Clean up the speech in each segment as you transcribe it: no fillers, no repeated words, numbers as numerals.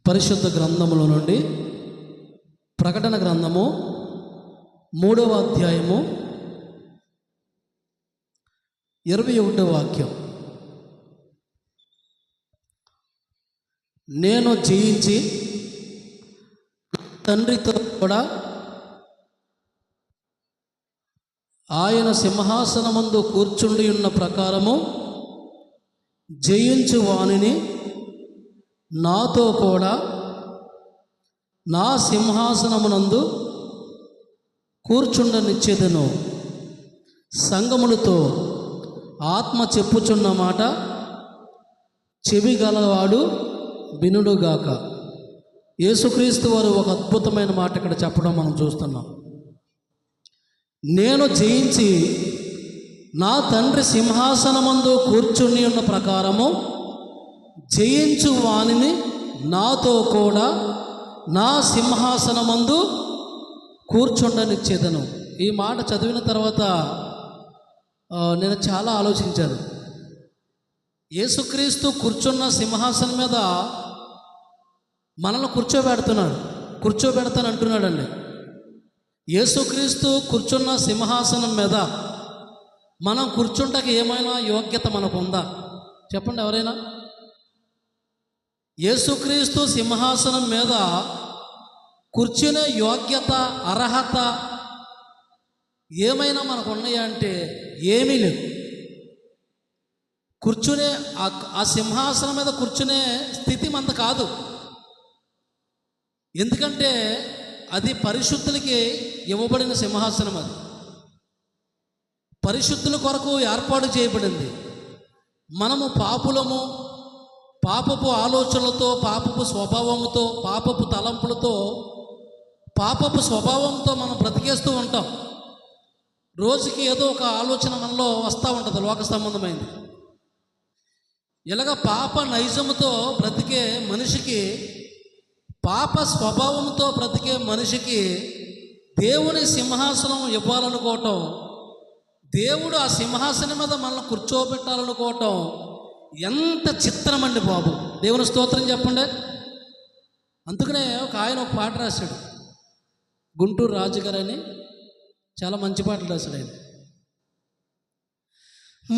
పరిశుద్ధ గ్రంథముల నుండి ప్రకటన గ్రంథము 3వ అధ్యాయము 21వ వాక్యం. నేను జయించి తండ్రితో కూడా ఆయన సింహాసనమందు కూర్చుండి ఉన్న ప్రకారము జయించు వానిని నాతో కూడా నా సింహాసనమునందు కూర్చుండనిచ్చేదను. సంగములతో ఆత్మ చెప్పుచున్న మాట చెవి గలవాడు వినుడుగాక. యేసుక్రీస్తు వారు ఒక అద్భుతమైన మాట ఇక్కడ చెప్పడం మనం చూస్తున్నాం. నేను జయించి నా తండ్రి సింహాసనమందు కూర్చుని ఉన్న ప్రకారము జయించు వానిని నాతో కూడా నా సింహాసనమందు కూర్చుండనిచ్చేదను. ఈ మాట చదివిన తర్వాత నేను చాలా ఆలోచించాను. యేసుక్రీస్తు కూర్చున్న సింహాసనం మీద మనల్ని కూర్చోబెడతాను అంటున్నాడండి. యేసుక్రీస్తు కూర్చున్న సింహాసనం మీద మనం కూర్చుంటకి ఏమైనా యోగ్యత మనకు ఉందా? చెప్పండి ఎవరైనా. యేసుక్రీస్తు సింహాసనం మీద కూర్చునే యోగ్యత, అర్హత ఏమైనా మనకు ఉన్నాయా అంటే ఏమీ లేవు. కూర్చునే ఆ సింహాసనం మీద కూర్చునే స్థితి మనది కాదు. ఎందుకంటే అది పరిశుద్ధులకి ఇవ్వబడిన సింహాసనం. అది పరిశుద్ధుల కొరకు ఏర్పాటు చేయబడింది. మనము పాపులము, పాపపు ఆలోచనలతో, పాపపు స్వభావంతో, పాపపు తలంపులతో, పాపపు స్వభావంతో మనం బ్రతికేస్తూ ఉంటాం. రోజుకి ఏదో ఒక ఆలోచన మనలో వస్తూ ఉంటుంది, లోక సంబంధమైంది. ఇలాగ పాప నైజముతో బ్రతికే మనిషికి, పాప స్వభావంతో బ్రతికే మనిషికి దేవుని సింహాసనం ఇవ్వాలనుకోవటం, దేవుడు ఆ సింహాసనం మీద మనల్ని కూర్చోబెట్టాలనుకోవటం ఎంత చిత్రం అండి బాబు. దేవుని స్తోత్రం చెప్పండి. అందుకనే ఒక పాట రాశాడు, గుంటూరు రాజుగారు అని. చాలా మంచి పాటలు రాశాడు ఆయన.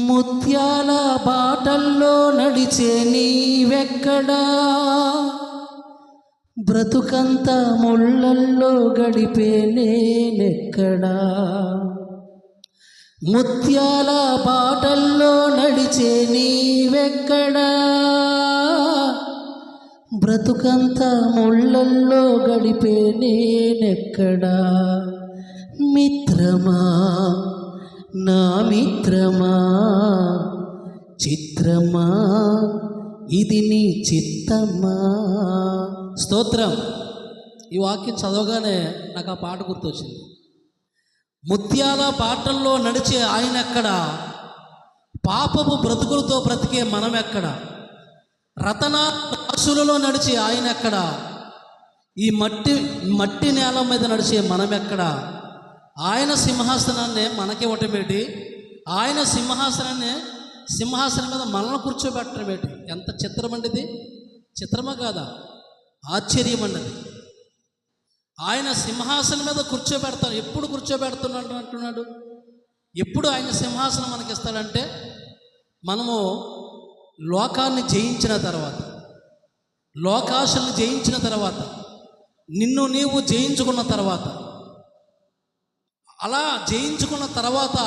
ముత్యాల బాటల్లో నడిచే నీవెక్కడా, బ్రతుకంత ముళ్ళల్లో గడిపే నేనెక్కడా. ముత్యాల బాటల్లో నడిచే నీవెక్కడా, బ్రతుకంత ముళ్ళల్లో గడిపే నేనెక్కడా. మిత్రమా, నా మిత్రమా, చిత్రమా, ఇది నీ చిత్తమా. స్తోత్రం. ఈ వాక్యం చదవగానే నాకు ఆ పాట గుర్తొచ్చింది. ముత్యాల బాటల్లో నడిచే ఆయన ఎక్కడ, పాపపు బ్రతుకులతో బ్రతికే మనం ఎక్కడ. రతన రాసులలో నడిచే ఆయన ఎక్కడ, ఈ మట్టి నేల మీద నడిచే మనం ఎక్కడ. ఆయన సింహాసనాన్ని మనకివ్వటమేటి, ఆయన సింహాసనం మీద మనల్ని కూర్చోబెట్టడం ఏంటి. ఎంత చిత్రమండి ఇది. చిత్రమా కాదా? ఆశ్చర్యం అన్నది. ఆయన సింహాసనం మీద కూర్చోబెడతాను. ఎప్పుడు కూర్చోబెడుతున్నాడు అంటున్నాడు? ఎప్పుడు ఆయన సింహాసనం మనకి ఇస్తాడంటే మనము లోకాన్ని జయించిన తర్వాత, లోకాశలను జయించిన తర్వాత, నిన్ను నీవు జయించుకున్న తర్వాత, అలా జయించుకున్న తర్వాత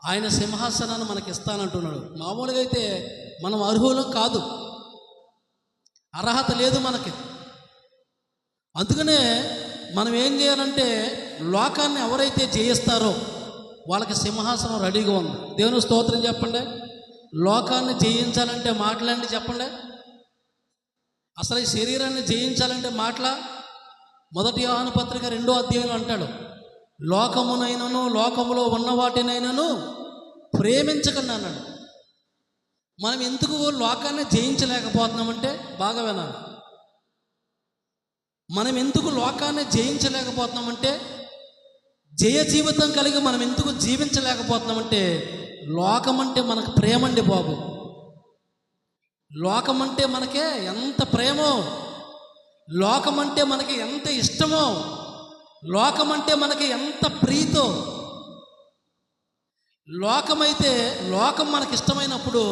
ఆయన సింహాసనాన్ని మనకి ఇస్తానంటున్నాడు. మామూలుగా అయితే మనం అర్హులం కాదు, అర్హత లేదు మనకి. అందుకనే మనం ఏం చేయాలంటే లోకాన్ని ఎవరైతే జయిస్తారో వాళ్ళకి సింహాసనం రెడీగా ఉంది. దేవుని స్తోత్రం చెప్పండి. లోకాన్ని జయించాలంటే మాటలండి చెప్పండి. అసలు ఈ శరీరాన్ని జయించాలంటే మాటలా? 1 యోహాను పత్రిక 2వ అధ్యాయంలో అంటాడు, లోకమునైనను లోకములో ఉన్న వాటినైనను ప్రేమించకండి అన్నాడు. మనం ఎందుకు లోకాన్ని జయించలేకపోతున్నామంటే, బాగా వినాలి, మనం ఎందుకు లోకాన్ని జయించలేకపోతున్నామంటే, జయ జీవితం కలిగి మనం ఎందుకు జీవించలేకపోతున్నామంటే, లోకమంటే మనకు ప్రేమండి బాబు. లోకమంటే మనకే ఎంత ప్రేమో లోకం అంటే మనకి ఎంత ఇష్టమో, లోకం అంటే మనకి ఎంత ప్రీతో, లోకం మనకి ఇష్టమైనప్పుడు,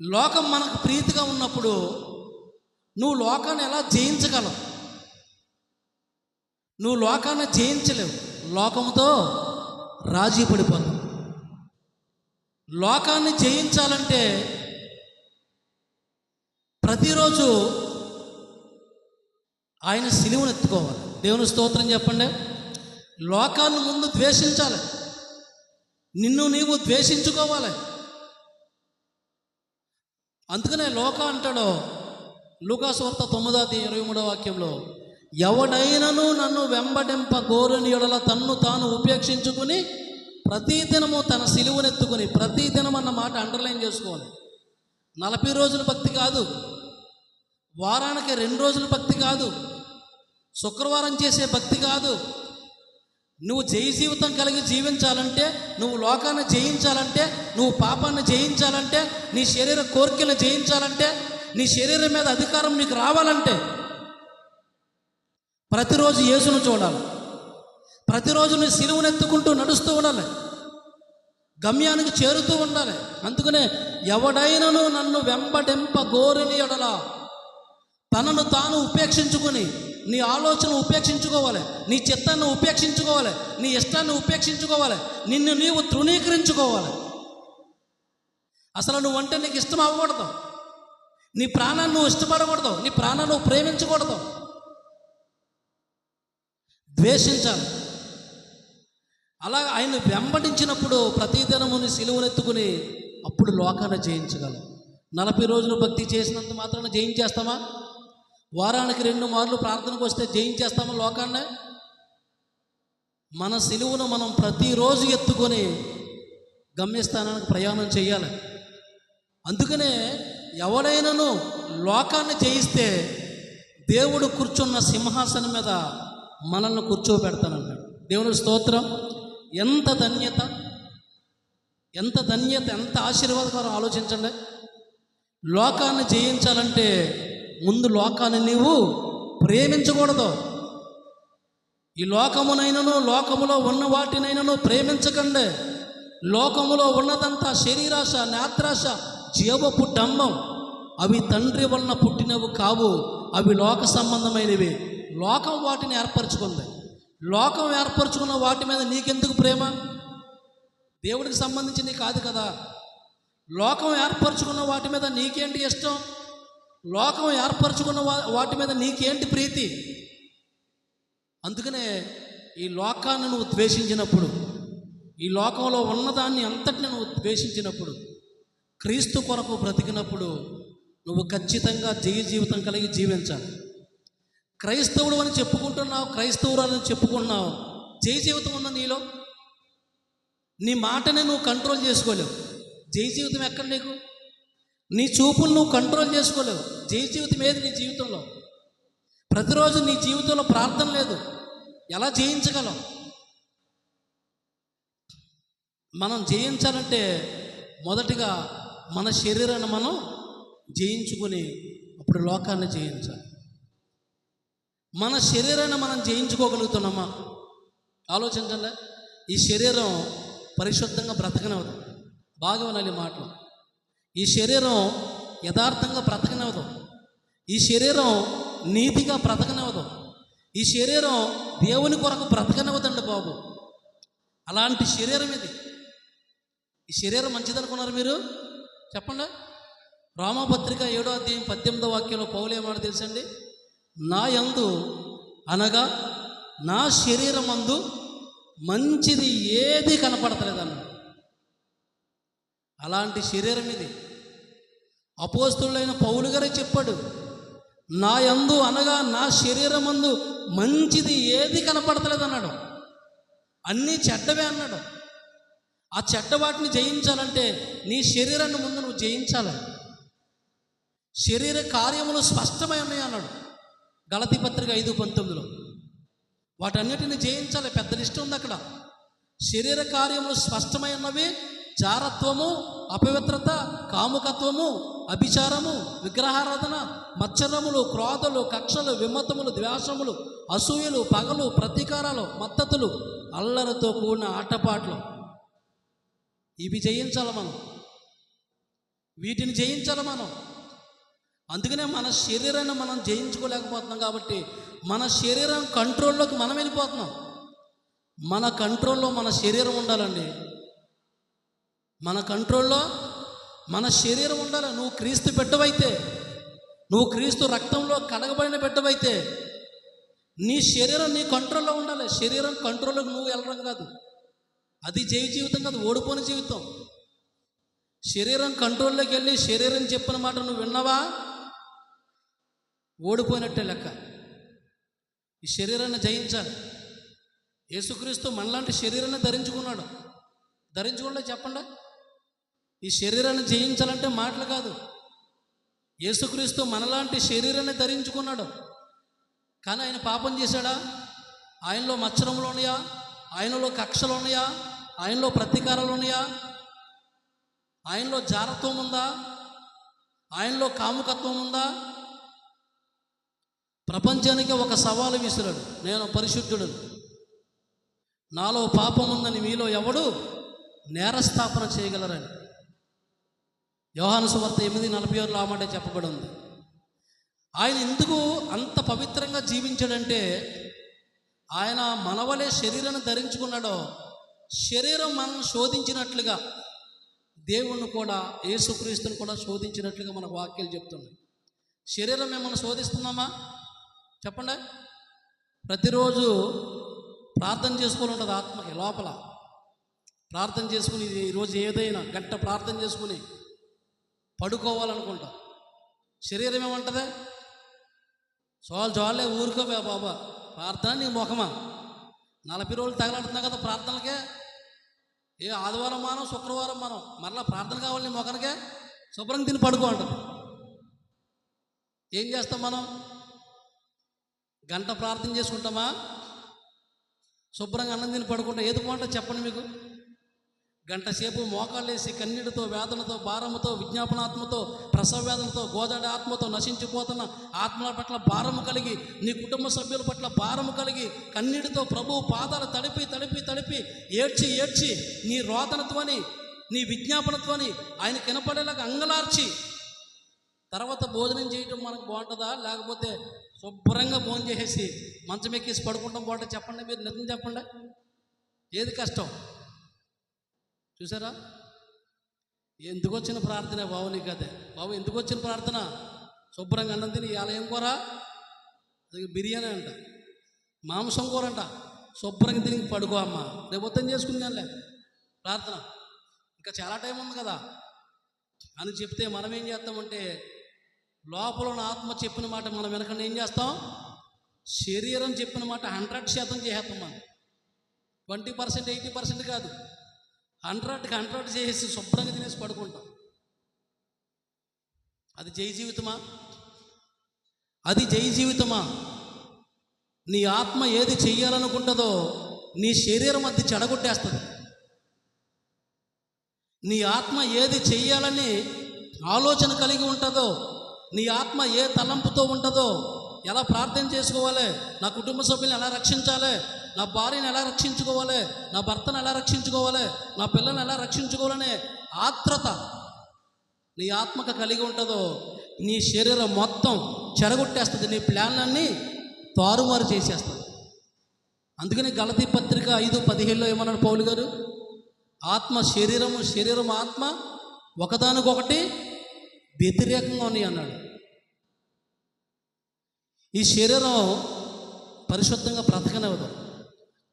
లోకం మనకు ప్రీతిగా ఉన్నప్పుడు నువ్వు లోకాన్ని ఎలా జయించగలవు? నువ్వు లోకాన్ని జయించలేవు. లోకంతో రాజీ పడిపోతావు. లోకాన్ని జయించాలంటే ప్రతిరోజు ఆయన సిలువను ఎత్తుకోవాలి. దేవుని స్తోత్రం చెప్పండి. లోకాన్ని ముందు ద్వేషించాలి, నిన్ను నీవు ద్వేషించుకోవాలి. అందుకనే లోక అంటాడు లూకాసు వార్త 9:23 వాక్యంలో, ఎవడైనను నన్ను వెంబడింప గోరుని ఎడల తన్ను తాను ఉపేక్షించుకుని ప్రతిదినము తన సిలువనెత్తుకుని. ప్రతిదినం అన్న మాట అండర్లైన్ చేసుకోవాలి. 40 రోజుల భక్తి కాదు, వారానికి 2 రోజుల భక్తి కాదు, శుక్రవారం చేసే భక్తి కాదు. నువ్వు జయ జీవితం కలిగి జీవించాలంటే, నువ్వు లోకాన్ని జయించాలంటే, నువ్వు పాపాన్ని జయించాలంటే, నీ శరీర కోరికలను జయించాలంటే, నీ శరీరం మీద అధికారం నీకు రావాలంటే ప్రతిరోజు యేసును చూడాలి. ప్రతిరోజు నీ సిలువను ఎత్తుకుంటూ నడుస్తూ ఉండాలి, గమ్యానికి చేరుతూ ఉండాలి. అందుకనే ఎవడైనను నన్ను వెంబడింప గోరుని ఎడల తనను తాను ఉపేక్షించుకొని, నీ ఆలోచన ఉపేక్షించుకోవాలి, నీ చిత్తాన్ని ఉపేక్షించుకోవాలి, నీ ఇష్టాన్ని ఉపేక్షించుకోవాలి, నిన్ను నీవు తృణీకరించుకోవాలి. అసలు నువ్వంటే నీకు ఇష్టం అవ్వకూడదు, నీ ప్రాణాన్ని నువ్వు ఇష్టపడకూడదు, నీ ప్రాణాన్ని నువ్వు ప్రేమించకూడదు, ద్వేషించాలి. అలా ఆయన వెంబడించినప్పుడు ప్రతిదినము నీ సిలువనెత్తుకుని అప్పుడు లోకాన్ని జయించగలవు. 40 రోజులు భక్తి చేసినంత మాత్రాన జయించేస్తామా? వారానికి 2 మార్లు ప్రార్థనకు వస్తే జయించేస్తామా లోకాన్ని? మన సిలువను మనం ప్రతిరోజు ఎత్తుకొని గమ్యస్థానానికి ప్రయాణం చేయాలి. అందుకనే ఎవడైనాను లోకాన్ని జయిస్తే దేవుడు కూర్చున్న సింహాసనం మీద మనల్ని కూర్చోబెడతానన్నాడు. దేవుని స్తోత్రం. ఎంత ధన్యత, ఎంత ధన్యత, ఎంత ఆశీర్వాదకరం ఆలోచించండి. లోకాన్ని జయించాలంటే ముందు లోకాన్ని నీవు ప్రేమించకూడదు. ఈ లోకమునైనను లోకములో ఉన్న వాటినైనను ప్రేమించకండి. లోకములో ఉన్నదంతా శరీరాశ, నేత్రాశ, జీవపు డంబం. అవి తండ్రి వలన పుట్టినవి కావు, అవి లోక సంబంధమైనవి. లోకం వాటిని ఏర్పరచుకుంది. లోకం ఏర్పరచుకున్న వాటి మీద నీకెందుకు ప్రేమ? దేవుడికి సంబంధించి కాదు కదా. లోకం ఏర్పరచుకున్న వాటి మీద నీకేంటి ఇష్టం? లోకం ఏర్పరచుకున్న వాటి మీద నీకేంటి ప్రీతి? అందుకనే ఈ లోకాన్ని నువ్వు ద్వేషించినప్పుడు, ఈ లోకంలో ఉన్నదాన్ని అంతటిని నువ్వు ద్వేషించినప్పుడు, క్రీస్తు కొరకు బ్రతికినప్పుడు నువ్వు ఖచ్చితంగా జయ జీవితం కలిగి జీవించాలి. క్రైస్తవుడు అని చెప్పుకుంటున్నావు, క్రైస్తవురాలని చెప్పుకుంటున్నావు, జయ జీవితం ఉన్న నీలో? నీ మాటని నువ్వు కంట్రోల్ చేసుకోలేవు, జయ జీవితం ఎక్కడ నీకు? నీ చూపులు నువ్వు కంట్రోల్ చేసుకోలేవు, జయ జీవితం ఏది నీ జీవితంలో? ప్రతిరోజు నీ జీవితంలో ప్రార్థన లేదు, ఎలా జయించగలం? మనం జయించాలంటే మొదటిగా మన శరీరాన్ని మనం జయించుకొని అప్పుడు లోకాన్ని జయించాలి. మన శరీరాన్ని మనం జయించుకోగలుగుతున్నామా? ఆలోచించండి. ఈ శరీరం పరిశుద్ధంగా బ్రతకనవదు. బాగా వినాలి మాటలు. ఈ శరీరం యథార్థంగా బ్రతకనవదు. ఈ శరీరం నీతిగా బ్రతకనవదు. ఈ శరీరం దేవుని కొరకు బ్రతకనవదండి బాబు. అలాంటి శరీరం ఇది. ఈ శరీరం మంచిదనుకున్నారు మీరు? చెప్పండి. రోమాపత్రిక 7:18 వాక్యంలో పౌలు ఏమాడు తెలుసండి? నా యందు అనగా నా శరీరమందు మంచిది ఏది కనపడతలేదన్న. అలాంటి శరీరం ఇది. అపోస్తలుడైన పౌలు గారే చెప్పాడు, నా యందు అనగా నా శరీరమందు మంచిది ఏది కనపడతలేదన్నాడు. అన్నీ చెడ్డవే అన్నాడు. ఆ చెడ్డ వాటిని జయించాలంటే నీ శరీరాన్ని ముందు నువ్వు జయించాలి. శరీర కార్యములు స్పష్టమై ఉన్నాయి అన్నాడు గలతీ పత్రిక 5:19. వాటన్నిటిని జయించాలి. పెద్ద లిస్ట్ ఉంది అక్కడ. శరీర కార్యములు స్పష్టమై ఉన్నవి: జారత్వము, అపవిత్రత, కాముకత్వము, అభిచారము, విగ్రహారాధన, మత్సరములు, క్రోధలు, కక్షలు, విమతములు, ద్వేషములు, అసూయలు, పగలు, ప్రతీకారాలు, మద్దతులు, అల్లరితో కూడిన ఆటపాట్లు. ఇవి జయించాలి మనం, వీటిని జయించాలి మనం. అందుకనే మన శరీరాన్ని మనం జయించుకోలేకపోతున్నాం. కాబట్టి మన శరీరం కంట్రోల్లోకి మనం వెళ్ళిపోతున్నాం. మన కంట్రోల్లో మన శరీరం ఉండాలండి. మన కంట్రోల్లో మన శరీరం ఉండాలి. నువ్వు క్రీస్తు బిడ్డవైతే, నువ్వు క్రీస్తు రక్తంలో కడగబడిన బిడ్డవైతే నీ శరీరం నీ కంట్రోల్లో ఉండాలి. శరీరం కంట్రోల్లోకి నువ్వు వెళ్ళడం కాదు. అది జయ జీవితం కాదు, ఓడిపోయిన జీవితం. శరీరం కంట్రోల్లోకి వెళ్ళి శరీరం చెప్పిన మాట నువ్వు విన్నావా, ఓడిపోయినట్టే లెక్క. ఈ శరీరాన్ని జయించాలి. యేసుక్రీస్తు మనలాంటి శరీరాన్ని ధరించుకున్నాడు. ధరించుకుంటే చెప్పండి, ఈ శరీరాన్ని జయించాలంటే మాటలు కాదు. యేసుక్రీస్తు మనలాంటి శరీరాన్ని ధరించుకున్నాడు. కానీ ఆయన పాపం చేశాడా? ఆయనలో మత్సరములు ఉన్నాయా? ఆయనలో కక్షలు ఉన్నాయా? ఆయనలో ప్రతీకారాలు ఉన్నాయా? ఆయనలో జారత్వం ఉందా? ఆయనలో కాముకత్వం ఉందా? ప్రపంచానికి ఒక సవాలు విసిరాడు, నేను పరిశుద్ధుడు, నాలో పాపం ఉందని మీలో ఎవడు నేరస్థాపన చేయగలరని. యోహాను సువార్త 8:46 ఆ మాట చెప్పబడి ఉంది. ఆయన ఎందుకు అంత పవిత్రంగా జీవించాడంటే ఆయన మనవలే శరీరాన్ని ధరించుకున్నాడో, శరీరం మనం శోధించినట్లుగా దేవుణ్ణి కూడా, యేసుక్రీస్తుని కూడా శోధించినట్లుగా మన వాక్యాలు చెప్తున్నాయి. శరీరం ఏమన్నా శోధిస్తున్నామా చెప్పండి? ప్రతిరోజు ప్రార్థన చేసుకోవాలి ఉంటుంది ఆత్మకి లోపల. ప్రార్థన చేసుకుని ఈరోజు ఏదైనా గంట ప్రార్థన చేసుకుని పడుకోవాలనుకుంటా. శరీరం ఏమంటుంది? చాలే ఊరుకోవే బాబా, ప్రార్థన నీ ముఖమా, 40 రోజులు తగలాడుతున్నావు కదా ప్రార్థనలకే, ఏ ఆదివారం మానం శుక్రవారం మనం మరలా ప్రార్థన కావాలి నీ ముఖానికే, శుభ్రంగా తిని పడుకో అంటుంది. ఏం చేస్తాం మనం? గంట ప్రార్థన చేసుకుంటామా? శుభ్రంగా అన్నం తిని పడుకుంటాం. ఏది బాగుంటుంది చెప్పండి మీకు? గంట సేపు మోకాళ్ళు వేసి కన్నీటితో, వేదనతో, భారముతో, విజ్ఞాపనాత్మతో, ప్రసవ వేదనతో, గోదాడి ఆత్మతో, నశించిపోతున్న ఆత్మల పట్ల భారము కలిగి, నీ కుటుంబ సభ్యుల పట్ల భారము కలిగి, కన్నీటితో ప్రభువు పాదాలు తడిపి తడిపి తడిపి ఏడ్చి ఏడ్చి నీ రోదనత్వని, నీ విజ్ఞాపనత్వని ఆయన కనపడేలాగా అంగలార్చి తర్వాత భోజనం చేయటం మనకు బాగుంటుందా? లేకపోతే శుభ్రంగా భోజనం చేసేసి మంచం ఎక్కేసి పడుకుంటాం బాగుంటుంది చెప్పండి? మీరు నిజం చెప్పండి, ఏది కష్టం? చూసారా? ఎందుకు వచ్చిన ప్రార్థన బాబు? నీకు అదే బాబు, ఎందుకు వచ్చిన ప్రార్థన? శుభ్రంగా అన్నం తిని, ఇలా ఏం కూర? అది బిర్యానీ అంట, మాంసం కూర అంట, శుభ్రంగా తిని పడుకో అమ్మ, రేపు మొత్తం చేసుకుందాంలే ప్రార్థన, ఇంకా చాలా టైం ఉంది కదా అని చెప్తే మనం ఏం చేస్తామంటే, లోపల ఉన్న ఆత్మ చెప్పిన మాట మనం వెనకండి ఏం చేస్తాం? శరీరం చెప్పిన మాట 100% చేసేస్తాం. మనం 20%, 80% కాదు, 100% చేసి శుభ్రంగా తినేసి పడుకుంటాం. అది జై జీవితమా? అది జై జీవితమా? నీ ఆత్మ ఏది చెయ్యాలనుకుంటుందో నీ శరీరం అది చెడగొట్టేస్తుంది. నీ ఆత్మ ఏది చెయ్యాలని ఆలోచన కలిగి ఉంటుందో, నీ ఆత్మ ఏ తలంపుతో ఉంటుందో, ఎలా ప్రార్థన చేసుకోవాలి, నా కుటుంబ సభ్యులను ఎలా రక్షించాలి, నా భార్యను ఎలా రక్షించుకోవాలి, నా భర్తను ఎలా రక్షించుకోవాలి, నా పిల్లల్ని ఎలా రక్షించుకోవాలనే ఆత్రత నీ ఆత్మకు కలిగి ఉంటుందో, నీ శరీరం మొత్తం చెడగొట్టేస్తుంది. నీ ప్లాన్లన్నీ తారుమారు చేసేస్తుంది. అందుకని గలతీ పత్రిక 5:15 ఏమన్నాడు పౌలు గారు? ఆత్మ శరీరము, శరీరం ఆత్మ ఒకదానికొకటి వ్యతిరేకంగా ఉన్నాయి అన్నాడు. ఈ శరీరం పరిశుద్ధంగా బ్రతకనివ్వదు.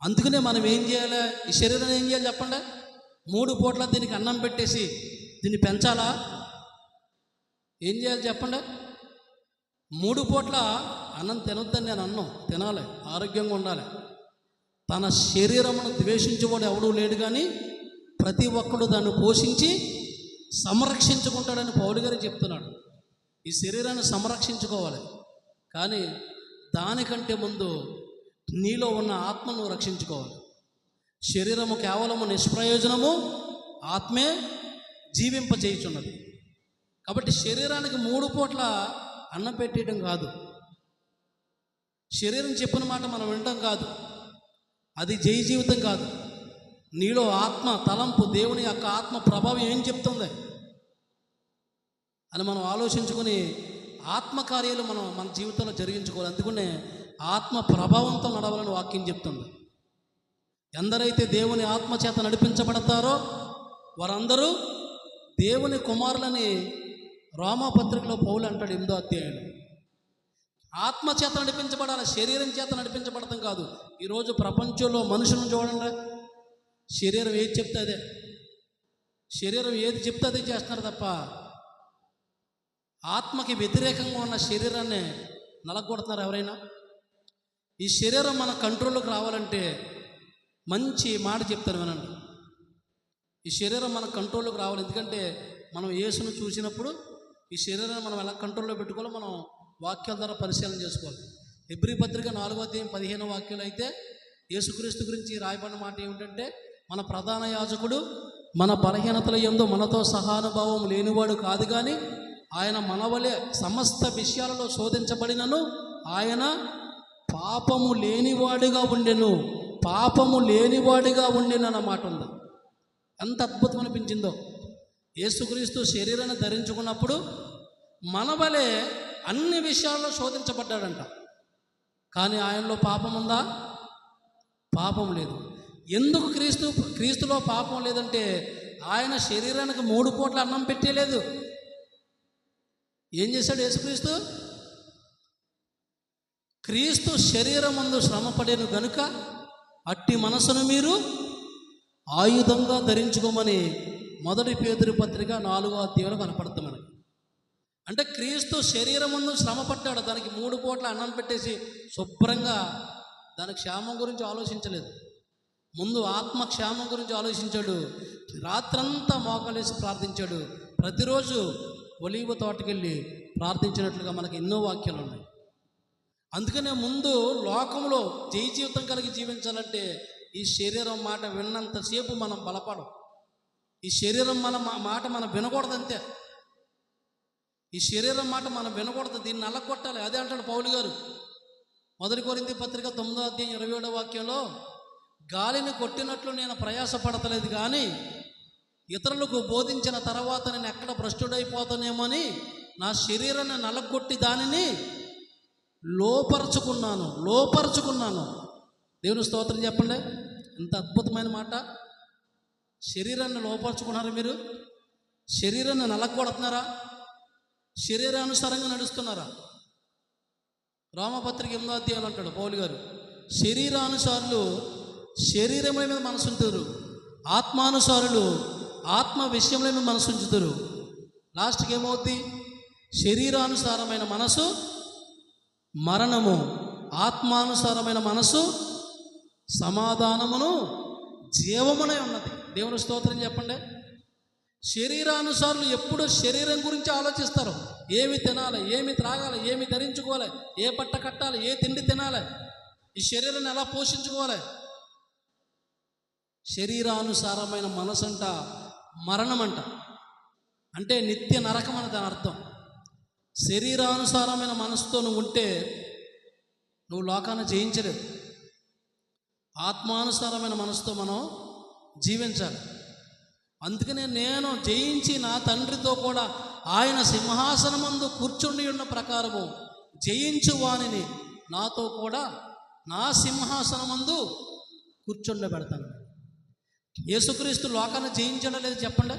అందుకనే మనం ఏం చేయాలి? ఈ శరీరాన్ని ఏం చేయాలి చెప్పండి? 3 పూట్ల దీనికి అన్నం పెట్టేసి దీన్ని పెంచాలా? ఏం చేయాలి చెప్పండి? 3 పూట్ల అన్నం తినొద్దని నేను అన్నం తినాలి, ఆరోగ్యంగా ఉండాలి. తన శరీరమును ద్వేషించేవాడు ఎవడూ లేడు, కానీ ప్రతి ఒక్కడు దాన్ని పోషించి సంరక్షించుకుంటాడని పౌలు గారు చెప్తున్నాడు. ఈ శరీరాన్ని సంరక్షించుకోవాలి, కానీ దానికంటే ముందు నీలో ఉన్న ఆత్మను రక్షించుకోవాలి. శరీరము కేవలము నిష్ప్రయోజనము, ఆత్మే జీవింపజేయుచున్నది. కాబట్టి శరీరానికి 3 పూట్ల అన్నం పెట్టేయడం కాదు, శరీరం చెప్పిన మాట మనం వినడం కాదు, అది జయ జీవితం కాదు. నీలో ఆత్మ తలంపు, దేవుని యొక్క ఆత్మ ప్రభావం ఏం చెప్తుంది అని మనం ఆలోచించుకొని ఆత్మకార్యాలు మనం మన జీవితంలో జరిగించుకోవాలి. అందుకనే ఆత్మ ప్రభావంతో నడవాలని వాక్యం చెప్తుంది. ఎందరైతే దేవుని ఆత్మ చేత నడిపించబడతారో వారందరూ దేవుని కుమారులని రోమాపత్రికలో పౌలు అంటాడు 8వ అధ్యాయంలో. ఆత్మ చేత నడిపించబడాలి, శరీరం చేత నడిపించబడతాం కాదు. ఈరోజు ప్రపంచంలో మనుషులను చూడండి, శరీరం ఏది చెప్తే అదే, శరీరం ఏది చెప్తే అదే చేస్తున్నారు తప్ప ఆత్మకి వ్యతిరేకంగా ఉన్న శరీరాన్ని నలగొడుతున్నారు ఎవరైనా. ఈ శరీరం మన కంట్రోల్లోకి రావాలంటే మంచి మాట చెప్తాను వినండి. ఈ శరీరం మన కంట్రోల్లోకి రావాలి. ఎందుకంటే మనం యేసును చూసినప్పుడు ఈ శరీరాన్ని మనం ఎలా కంట్రోల్లో పెట్టుకోవాలో మనం వాక్యాల ద్వారా పరిశీలన చేసుకోవాలి. హెబ్రీ పత్రిక 4వ అధ్యాయం 15వ వాక్యాలు అయితే యేసుక్రీస్తు గురించి రాయబడిన మాట ఏమిటంటే, మన ప్రధాన యాజకుడు మన బలహీనతల యందు మనతో సహానుభావం లేనివాడు కాదు, కానీ ఆయన మనవలే సమస్త విషయాలలో శోధించబడినను ఆయన పాపము లేనివాడిగా ఉండెను, పాపము లేనివాడిగా ఉండెను అన్న మాట ఉంది. ఎంత అద్భుతం అనిపించిందో. యేసుక్రీస్తు శరీరాన్ని ధరించుకున్నప్పుడు మనవలే అన్ని విషయాల్లో శోధించబడ్డాడంట, కానీ ఆయనలో పాపం ఉందా? పాపం లేదు. ఎందుకు క్రీస్తులో పాపం లేదంటే ఆయన శరీరానికి 3 పూట్ల అన్నం పెట్టేలేదు. ఏం చేశాడు యేసుక్రీస్తు? క్రీస్తు శరీరమందు శ్రమపడేను గనుక అట్టి మనసును మీరు ఆయుధంగా ధరించుకోమని 1 పేతురు పత్రిక 4వ అధ్యాయంలో కనపడుతుంది మనకి. అంటే క్రీస్తు శరీరమందు శ్రమ పడ్డాడు, దానికి 3 పూట్ల అన్నం పెట్టేసి శుభ్రంగా దాని క్షేమం గురించి ఆలోచించలేదు. ముందు ఆత్మ క్షేమం గురించి ఆలోచించాడు. రాత్రంతా మోకాలేసి ప్రార్థించాడు. ప్రతిరోజు ఒలీవ తోటకెళ్ళి ప్రార్థించినట్లుగా మనకి ఎన్నో వాక్యాలు ఉన్నాయి. అందుకనే ముందు లోకంలో జయ జీవితం కలిగి జీవించాలంటే ఈ శరీరం మాట విన్నంతసేపు మనం బలపడం. ఈ శరీరం మాట మనం వినకూడదంతే. ఈ శరీరం మాట మనం వినకూడదు, దీన్ని నల్లగొట్టాలి. అదే అంటాడు పౌలు గారు 1 కొరింథీ పత్రిక 9వ అధ్యాయం 27వ వాక్యంలో, గాలిని కొట్టినట్లు నేను ప్రయాసపడతలేదు, కానీ ఇతరులకు బోధించిన తర్వాత నేను ఎక్కడ భ్రష్టుడైపోతానేమోని నా శరీరాన్ని నలగొట్టి దానిని లోపరుచుకున్నాను. దేవుని స్తోత్రం చెప్పండి. ఎంత అద్భుతమైన మాట. శరీరాన్ని లోపరుచుకున్నారు మీరు? శరీరాన్ని నలగొడుతున్నారా? శరీరానుసారంగా నడుస్తున్నారా? రోమపత్రిక 8వ అధ్యాయంలో అంటాడు పౌలు గారు, శరీరానుసారులు శరీరముల మీద మనసు ఉంచుతారు, ఆత్మానుసారులు ఆత్మ విషయంలో మీద మనసు ఉంచుతారు. లాస్ట్కి ఏమవుద్ది? శరీరానుసారమైన మనసు మరణము, ఆత్మానుసారమైన మనసు సమాధానమును జీవమునే ఉన్నది. దేవుని స్తోత్రం చెప్పండి. శరీరానుసారులు ఎప్పుడు శరీరం గురించి ఆలోచిస్తారు. ఏమి తినాలి, ఏమి త్రాగాలి, ఏమి ధరించుకోవాలి, ఏ బట్ట కట్టాలి, ఏ తిండి తినాలి, ఈ శరీరాన్ని ఎలా పోషించుకోవాలి. శరీరానుసారమైన మనసు అంట మరణం అంట, అంటే నిత్య నరకం అని దాని అర్థం. శరీరానుసారమైన మనసుతో నువ్వు ఉంటే నువ్వు లోకాన్ని జయించలేవు. ఆత్మానుసారమైన మనసుతో మనం జీవించాలి. అందుకనే నేను జయించి నా తండ్రితో కూడా ఆయన సింహాసనమందు కూర్చుండి ఉన్న ప్రకారము జయించు వానిని నాతో కూడా నా సింహాసనమందు కూర్చుండబెడతాను. యేసుక్రీస్తు లోకాన్ని జయించడం లేదు చెప్పండి.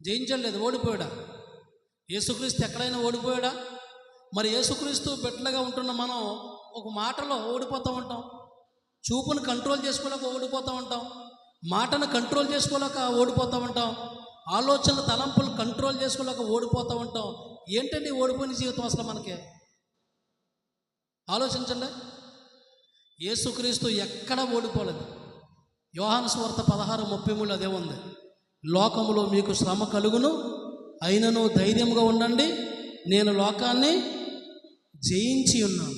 జయించడం లేదు, ఓడిపోయాడా? యేసుక్రీస్తు ఎక్కడైనా ఓడిపోయాడా? మరి యేసుక్రీస్తు బిడ్డలుగా ఉంటున్న మనం ఒక మాటలో ఓడిపోతూ ఉంటాం, చూపును కంట్రోల్ చేసుకోలేక ఓడిపోతూ ఉంటాం, మాటను కంట్రోల్ చేసుకోలేక ఓడిపోతూ ఉంటాం, ఆలోచనలు తలంపులు కంట్రోల్ చేసుకోలేక ఓడిపోతూ ఉంటాం. ఏంటండి ఓడిపోయిన జీవితం అసలు మనకి? ఆలోచించండి. యేసుక్రీస్తు ఎక్కడ ఓడిపోలేదు. యోహాను సువార్త 16:33 అదే ఉంది, లోకములో మీకు శ్రమ కలుగును, అయినను ధైర్యంగా ఉండండి, నేను లోకాన్ని జయించి ఉన్నాను.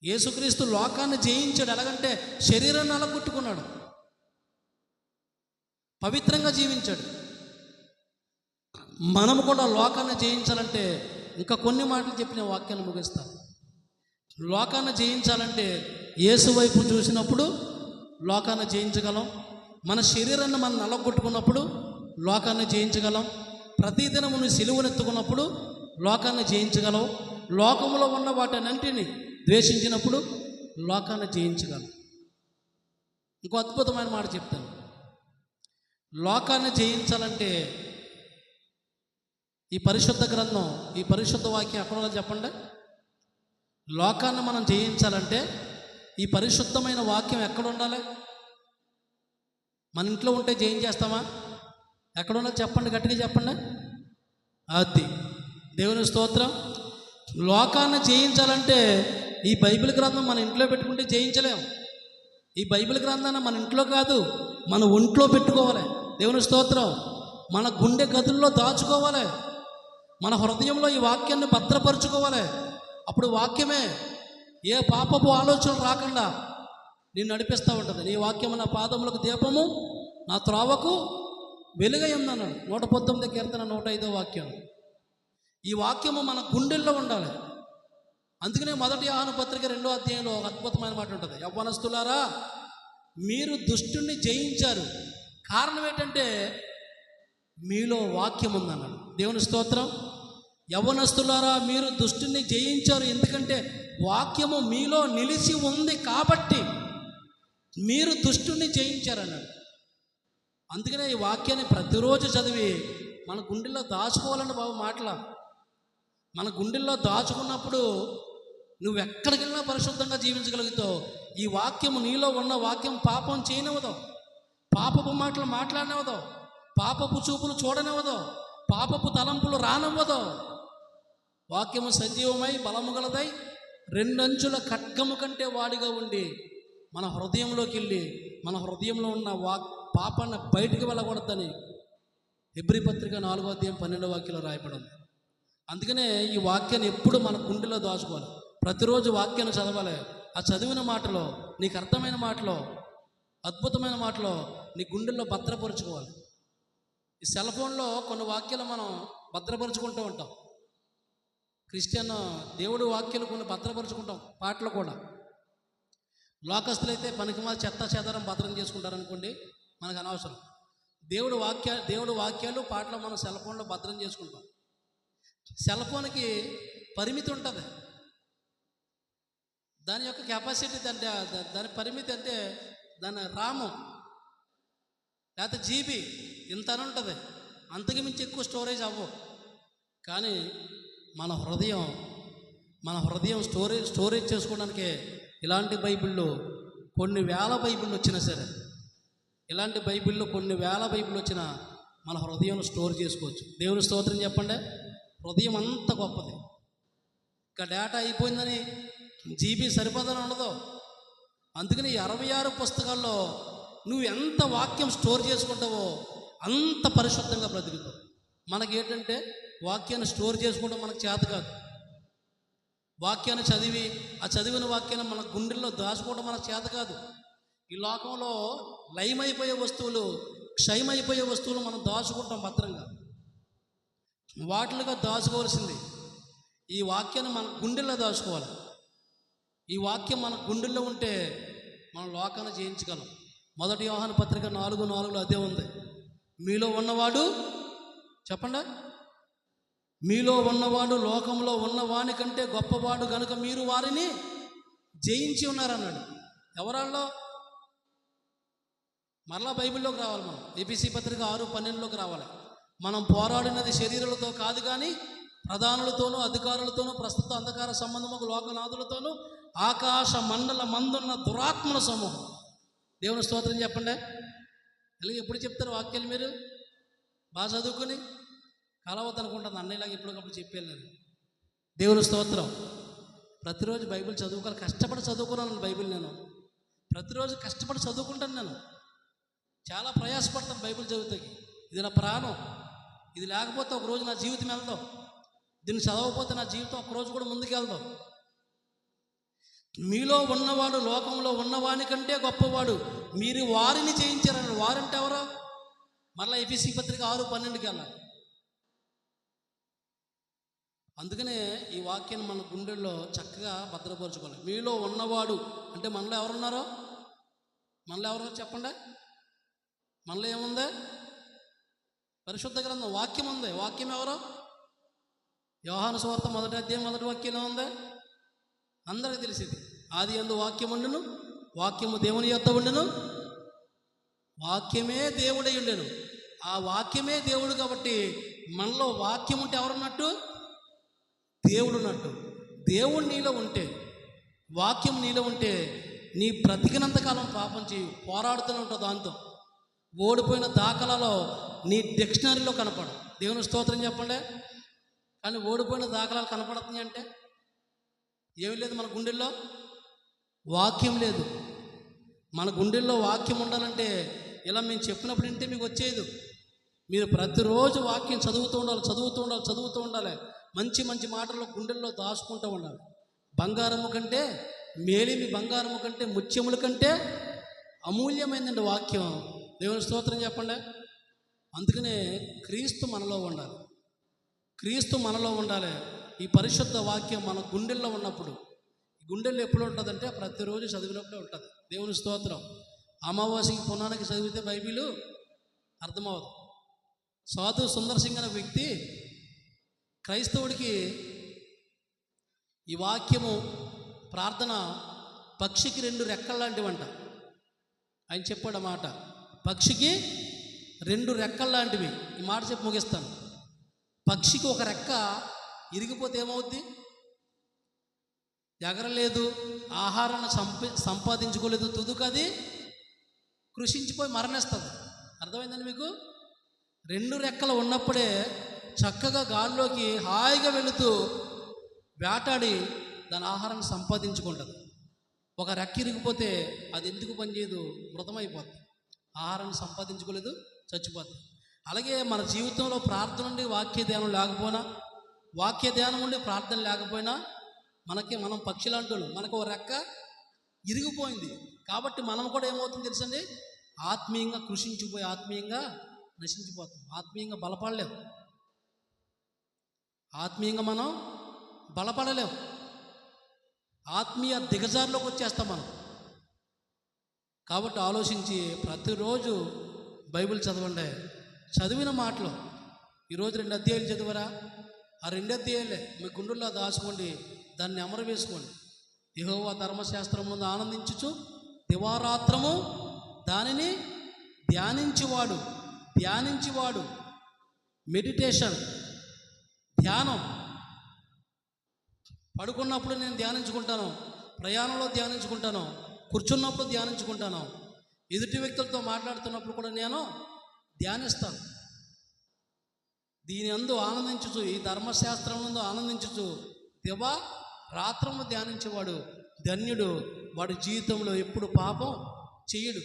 యేసుక్రీస్తు లోకాన్ని జయించాడు. ఎలాగంటే శరీరాన్ని అలగొట్టుకున్నాడు, పవిత్రంగా జీవించాడు. మనము కూడా లోకాన్ని జయించాలంటే ఇంకా కొన్ని మాటలు చెప్పిన వాక్యాన్ని ముగిస్తాను. లోకాన్ని జయించాలంటే యేసు వైపు చూసినప్పుడు లోకాన్ని జయించగలం. మన శరీరాన్ని మనం నలగొట్టుకున్నప్పుడు లోకాన్ని జయించగలం. ప్రతిదినము నువ్వు సిలువనెత్తుకున్నప్పుడు లోకాన్ని జయించగలం. లోకములో ఉన్న వాటన్నింటినీ ద్వేషించినప్పుడు లోకాన్ని జయించగలం. ఇంకో అద్భుతమైన మాట చెప్తాను. లోకాన్ని జయించాలంటే ఈ పరిశుద్ధ గ్రంథం, ఈ పరిశుద్ధ వాక్యం ఎక్కడ చెప్పండి. లోకాన్ని మనం జయించాలంటే ఈ పరిశుద్ధమైన వాక్యం ఎక్కడ ఉండాలి? మన ఇంట్లో ఉంటే జయించేస్తామా? ఎక్కడ ఉన్నది చెప్పండి, గట్టిగా చెప్పండి. అది దేవుని స్తోత్రం. లోకాన్ని జయించాలంటే ఈ బైబిల్ గ్రంథం మన ఇంట్లో పెట్టుకుంటే జయించలేం. ఈ బైబిల్ గ్రంథాన్ని మన ఇంట్లో కాదు, మన ఒంట్లో పెట్టుకోవాలి. దేవుని స్తోత్రం. మన గుండె గదుల్లో దాచుకోవాలి. మన హృదయంలో ఈ వాక్యాన్ని భద్రపరుచుకోవాలి. అప్పుడు వాక్యమే ఏ పాపపు ఆలోచనలు రాకుండా నేను నడిపిస్తూ ఉంటుంది. నీ వాక్యము నా పాదములకు దీపము, నా త్రోవకు వెలుగై ఉందన్నాడు 119 కీర్తన 105వ వాక్యం. ఈ వాక్యము మన గుండెల్లో ఉండాలి. అందుకనే 1 యోహాను పత్రిక 2వ అధ్యాయంలో ఒక అద్భుతమైన మాట ఉంటుంది. యవ్వనస్తులారా, మీరు దుష్టుణ్ణి జయించారు. కారణం ఏంటంటే మీలో వాక్యం ఉందన్నాడు. దేవుని స్తోత్రం. యవ్వనస్తులారా, మీరు దుష్టుని జయించారు. ఎందుకంటే వాక్యము మీలో నిలిచి ఉంది కాబట్టి మీరు దుష్టుని జయించారన్నాడు. అందుకనే ఈ వాక్యాన్ని ప్రతిరోజు చదివి మన గుండెల్లో దాచుకోవాలండి బాబు. మాటలా మన గుండెల్లో దాచుకున్నప్పుడు నువ్వు ఎక్కడికి వెళ్ళినా పరిశుద్ధంగా జీవించగలుగుతావు. ఈ వాక్యము నీలో ఉన్న వాక్యం పాపం చేయనివ్వదు, పాపపు మాటలు మాట్లాడనివ్వదు, పాపపు చూపులు చూడనివ్వదు, పాపపు తలంపులు రానివ్వదు. వాక్యము సజీవమై బలము గలదై 2 అంచుల ఖడ్గము కంటే వాడిగా ఉండి మన హృదయంలోకి వెళ్ళి మన హృదయంలో ఉన్న పాపాన్ని బయటికి వెళ్ళకూడదని హెబ్రీ పత్రిక 4వ అధ్యాయం 12వ వాక్యంలో రాయబడింది. అందుకనే ఈ వాక్యాన్ని ఎప్పుడు మన గుండెలో దాచుకోవాలి. ప్రతిరోజు వాక్యాన్ని చదవాలి. ఆ చదివిన మాటలో, నీకు అర్థమైన మాటలో, అద్భుతమైన మాటలో నీ గుండెల్లో భద్రపరుచుకోవాలి. ఈ సెల్ ఫోన్లో కొన్ని వాక్యాలు మనం భద్రపరుచుకుంటూ ఉంటాం. క్రిస్టియన్ దేవుడి వాక్యాలు కొన్ని భద్రపరుచుకుంటాం. పాటలు కూడా. లోకస్తులైతే పనికిమాల చెత్త చెదరం భద్రం చేసుకుంటారనుకోండి, మనకు అనవసరం. దేవుడి వాక్యాలు పాటలు మనం సెల్ ఫోన్లో భద్రం చేసుకుంటాం. సెల్ ఫోన్కి పరిమితి ఉంటుంది. దాని యొక్క కెపాసిటీ దాని పరిమితి అంటే దాని రాము లేకపోతే జీబీ ఇంత అని ఉంటుంది. అంతకు మించి ఎక్కువ స్టోరేజ్ అవ్వవు. కానీ మన హృదయం స్టోరేజ్ చేసుకోవడానికే ఇలాంటి బైబిళ్ళు కొన్ని వేల బైబిళ్ళు వచ్చినా సరే, ఇలాంటి బైబిళ్ళు కొన్ని వేల బైబిళ్ళు వచ్చినా మన హృదయంలో స్టోర్ చేసుకోవచ్చు. దేవుని స్తోత్రం చెప్పండి. హృదయం అంత గొప్పది. ఇంకా డేటా అయిపోయిందని జీబీ సరిపోదని ఉండదు. అందుకని 66 పుస్తకాల్లో నువ్వు ఎంత వాక్యం స్టోర్ చేసుకుంటావో అంత పరిశుద్ధంగా బ్రతుకుతావు. మనకేంటంటే వాక్యాన్ని స్టోర్ చేసుకోవడం మనకు చేత కాదు. వాక్యాన్ని చదివి ఆ చదివిన వాక్యాన్ని మన గుండెల్లో దాచుకోవడం మనకు చేత కాదు. ఈ లోకంలో లయమైపోయే వస్తువులు, క్షయమైపోయే వస్తువులు మనం దాచుకుంటాం భద్రంగా. వాటిలుగా దాచుకోవాల్సింది ఈ వాక్యాన్ని మన గుండెల్లో దాచుకోవాలి. ఈ వాక్యం మన గుండెల్లో ఉంటే మనం లోకాన్ని జయించగలం. 1 యోహాను పత్రిక 4:4 అదే ఉంది. మీలో ఉన్నవాడు చెప్పండి, మీలో ఉన్నవాడు లోకంలో ఉన్నవాని కంటే గొప్పవాడు కనుక మీరు వారిని జయించి ఉన్నారన్నాడు. ఎవరాల్లో? మరలా బైబిల్లోకి రావాలి. మనం ఎఫెసీ పత్రిక 6:12లోకి రావాలి. మనం పోరాడినది శరీరాలతో కాదు కానీ ప్రధానులతోనూ అధికారులతోనూ ప్రస్తుత అంధకార సంబంధముకు లోకనాథులతోనూ ఆకాశ మండల మందున్న దురాత్మల సమూహం. దేవుని స్తోత్రం చెప్పండి. అలాగే ఎప్పుడు చెప్తారు వాక్యాలు? మీరు బాగా చదువుకొని కలవద్దు అనుకుంటాను. అన్నయ్యలాగా ఎప్పటికప్పుడు చెప్పాను నేను. దేవుని స్తోత్రం. ప్రతిరోజు బైబిల్ చదువుకోవాలి. కష్టపడి చదువుకున్నాను బైబిల్. నేను ప్రతిరోజు కష్టపడి చదువుకుంటాను. నేను చాలా ప్రయాసపడతాను బైబిల్ చదువుతాకి. ఇది నా ప్రాణం. ఇది లేకపోతే ఒకరోజు నా జీవితం వెళ్దాం. దీన్ని చదవకపోతే నా జీవితం ఒకరోజు కూడా ముందుకు వెళ్దాం. మీలో ఉన్నవాడు లోకంలో ఉన్నవాని కంటే గొప్పవాడు, మీరు వారిని జయించారన్నాడు. వారంటే ఎవరో? మరలా ఎఫెసీ పత్రిక 6:12కి వెళ్ళాలి. అందుకనే ఈ వాక్యాన్ని మన గుండెల్లో చక్కగా భద్రపరచుకోవాలి. మీలో ఉన్నవాడు అంటే మనలో ఎవరున్నారో, మనలో ఎవరున్నారో చెప్పండి. మనలో ఏముంది? పరిశుద్ధ గ్రంథం వాక్యం ఉంది. వాక్యం ఎవరో? యోహాను సువార్త 1వ అధ్యాయం 1వ వాక్యంలో ఉంది. అందరికీ తెలిసింది. ఆది యందు వాక్యం ఉండును, వాక్యము దేవుని యొద్ద ఉండును, వాక్యమే దేవుడై ఉండెను. ఆ వాక్యమే దేవుడు కాబట్టి మనలో వాక్యం ఉంటే ఎవరున్నట్టు? దేవుడు ఉన్నట్టు. దేవుడు నీలో ఉంటే, వాక్యం నీలో ఉంటే నీ బ్రతికినంతకాలం పాపం చేయు, పోరాడుతూనే ఉంటావు. దాంతో ఓడిపోయిన దాఖలాలో నీ డిక్షనరీలో కనపడవు. దేవుని స్తోత్రం చెప్పండి. కానీ ఓడిపోయిన దాఖలాలు కనపడుతున్నాయి అంటే ఏమీ లేదు. మన గుండెల్లో వాక్యం లేదు. మన గుండెల్లో వాక్యం ఉండాలంటే ఇలా మేము చెప్పినప్పుడు వింటే మీకు వచ్చేది. మీరు ప్రతిరోజు వాక్యం చదువుతూ ఉండాలి. మంచి మంచి మాటలు గుండెల్లో దాచుకుంటూ ఉండాలి. బంగారము కంటే, మేలిమి బంగారము కంటే, ముత్యముల కంటే అమూల్యమైందండి వాక్యం. దేవుని స్తోత్రం చెప్పండి. అందుకనే క్రీస్తు మనలో ఉండాలి. క్రీస్తు మనలో ఉండాలి. ఈ పరిశుద్ధ వాక్యం మన గుండెల్లో ఉన్నప్పుడు, గుండెల్లో ఎప్పుడు ఉంటుందంటే ప్రతిరోజు చదివినప్పుడే ఉంటుంది. దేవుని స్తోత్రం. అమావాస్యకి పునానికి చదివితే బైబిల్ అర్థమవుతుంది. సాధు సుందర్ సింగ్ అనే వ్యక్తి, క్రైస్తవుడికి ఈ వాక్యము ప్రార్థన పక్షికి 2 రెక్కలు లాంటివంట. ఆయన చెప్పాడు ఆ మాట. పక్షికి 2 రెక్కలు లాంటివి. ఈ మాట చెప్పి ముగిస్తాను. పక్షికి ఒక రెక్క ఇరిగిపోతే ఏమవుద్ది? ఎగరలేదు, ఆహారాన్ని సంపాదించుకోలేదు, తుదుకది కృషించిపోయి మరణిస్తుంది. అర్థమైందండి మీకు? 2 రెక్కలు ఉన్నప్పుడే చక్కగా గాల్లోకి హాయిగా వెళుతూ వేటాడి దాని ఆహారాన్ని సంపాదించుకుంటుంది. ఒక రెక్క ఇరిగిపోతే అది ఎందుకు పనిచేయదు? మృతమైపోతుంది. ఆహారాన్ని సంపాదించుకోలేదు, చచ్చిపోతుంది. అలాగే మన జీవితంలో ప్రార్థన ఉండి వాక్య ధ్యానం లేకపోయినా, వాక్య ధ్యానం ఉండి ప్రార్థన లేకపోయినా మనం పక్షులాంటి మనకు ఒక రెక్క ఇరిగిపోయింది కాబట్టి మనం కూడా ఏమవుతుంది తెలుసండి? ఆత్మీయంగా కృషించిపోయి ఆత్మీయంగా నశించిపోతాం. ఆత్మీయంగా బలపడలేము. ఆత్మీయంగా మనం బలపడలేము. ఆత్మీయ దిగజారులోకి వచ్చేస్తాం మనం. కాబట్టి ఆలోచించి ప్రతిరోజు బైబిల్ చదవండి. చదివిన మాటలు ఈరోజు 2 అధ్యాయాలు చదివరా? ఆ 2 అధ్యాయాలే మీ గుండెల్లో దాచుకోండి. దాన్ని అమరు వేసుకోండి. యెహోవా ధర్మశాస్త్రం ముందు ఆనందించుచు దివారాత్రము దానిని ధ్యానించేవాడు మెడిటేషన్, ధ్యానం. పడుకున్నప్పుడు నేను ధ్యానించుకుంటాను, ప్రయాణంలో ధ్యానించుకుంటాను, కూర్చున్నప్పుడు ధ్యానించుకుంటాను, ఎదుటి వ్యక్తులతో మాట్లాడుతున్నప్పుడు కూడా నేను ధ్యానిస్తాను. దీని అందు ఆనందించుచు, ఈ ధర్మశాస్త్రం నందు ఆనందించుచు దివా రాత్రము ధ్యానించేవాడు ధన్యుడు. వాడి జీవితంలో ఎప్పుడు పాపం చేయడు.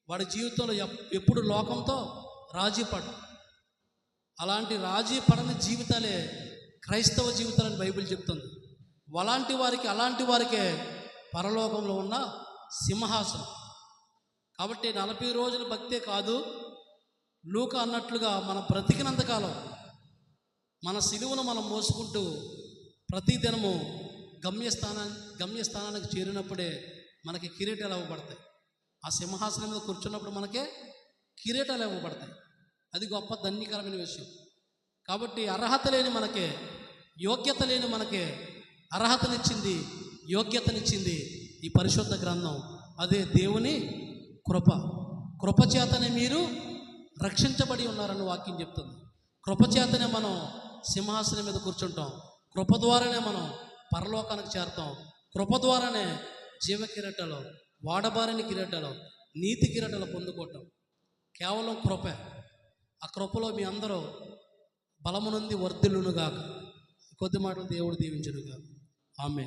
వాడి జీవితంలో ఎప్పుడు లోకంతో రాజీ పడు. అలాంటి రాజీ పడని జీవితాలే క్రైస్తవ జీవితాలని బైబిల్ చెప్తుంది. అలాంటి వారికే పరలోకంలో ఉన్న సింహాసనం. కాబట్టి 40 రోజుల భక్తే కాదు, లూకా అన్నట్లుగా మన బ్రతికినంతకాలం మన సిలువను మనం మోసుకుంటూ ప్రతిదినము గమ్యస్థానానికి చేరినప్పుడే మనకి కిరీటాలు ఇవ్వబడతాయి. ఆ సింహాసనం మీద కూర్చున్నప్పుడు మనకే కిరీటాలు ఇవ్వబడతాయి. అది గొప్ప ధన్యకరమైన విషయం. కాబట్టి అర్హత లేని మనకే, యోగ్యత లేని మనకే అర్హతనిచ్చింది, యోగ్యతనిచ్చింది ఈ పరిశుద్ధ గ్రంథం. అదే దేవుని కృపచేతనే మీరు రక్షించబడి ఉన్నారని వాక్యం చెప్తుంది. కృపచేతనే మనం సింహాసనం మీద కూర్చుంటాం. కృప ద్వారానే మనం పరలోకానికి చేరుతాం. కృప ద్వారానే జీవ కిరీటాలు, వాడబారిన కిరీటాలు, నీతి కిరీటాలు పొందుకోవటం కేవలం కృపే. ఆ కృపలో మీ అందరూ బలము నుండి వర్ధిల్లునుగాక. కొద్ది మాటలు దేవుడు దీవించునుగాక. ఆమేన్.